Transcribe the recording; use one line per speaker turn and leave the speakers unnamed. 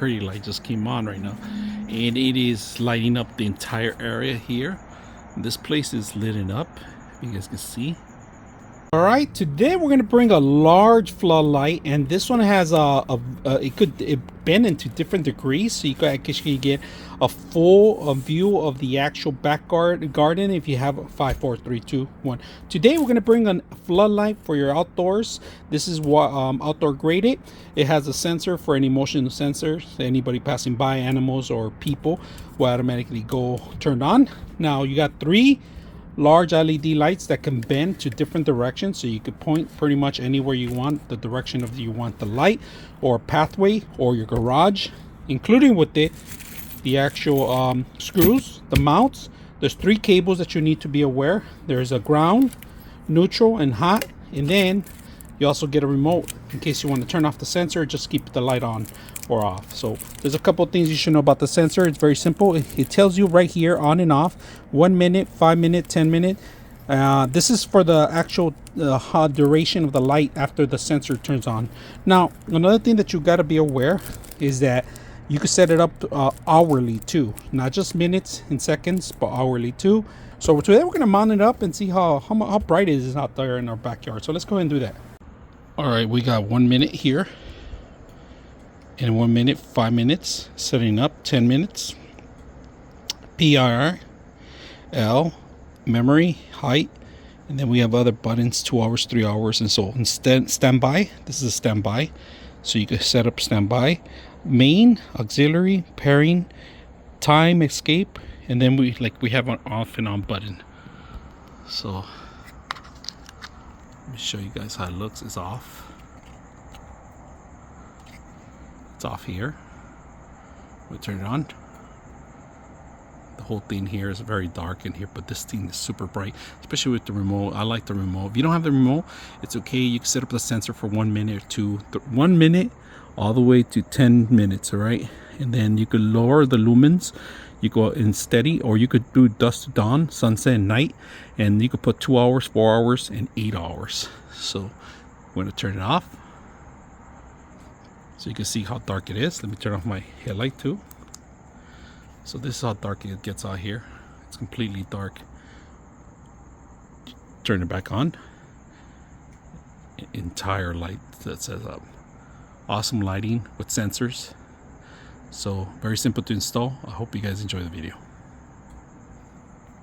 pretty light just came on right now, and it is lighting up the entire area here. This place is lit up, you guys can see. All right, today we're gonna bring a large floodlight, and this one has it bend into different degrees, so you can get a full view of the actual back garden if you have 5, 4, 3, 2, 1. Today we're gonna bring a floodlight for your outdoors. This is what outdoor graded. It has a sensor for any motion sensors. Anybody passing by, animals or people, will automatically go turned on. Now you got 3 large LED lights that can bend to different directions, so you could point pretty much anywhere you want, the direction of you want the light, or pathway, or your garage, including with it the actual screws, the mounts. There's 3 cables that you need to be aware. There's a ground, neutral, and hot, and then you also get a remote in case you want to turn off the sensor, just keep the light on or off. So there's a couple of things you should know about the sensor. It's very simple. It tells you right here on and off, 1 minute, 5 minute, 10 minute. This is for the actual duration of the light after the sensor turns on. Now another thing that you got to be aware is that you can set it up hourly too, not just minutes and seconds, but hourly too. So today we're going to mount it up and see how bright it is out there in our backyard. So let's go ahead and do that. All right, we got 1 minute here, and 1 minute, 5 minutes, setting up 10 minutes, PIR, L, memory, height, and then we have other buttons, 2 hours, 3 hours, and so instead standby. This is a standby, so you can set up standby, main, auxiliary, pairing, time, escape, and then we have an off and on button. So let me show you guys how it looks. It's off. It's off here. We turn it on. The whole thing here is very dark in here, but this thing is super bright, especially with the remote. I like the remote. If you don't have the remote, it's okay. You can set up the sensor for 1 minute or 2, 1 minute all the way to 10 minutes. All right, and then you could lower the lumens. You go in steady, or you could do dusk to dawn, sunset and night, and you could put 2 hours, 4 hours, and 8 hours. So I'm going to turn it off so you can see how dark it is. Let me turn off my headlight too. So this is how dark it gets out here. It's completely dark. Turn it back on. Entire light that says up. Awesome lighting with sensors. So very simple to install. I hope you guys enjoy the video.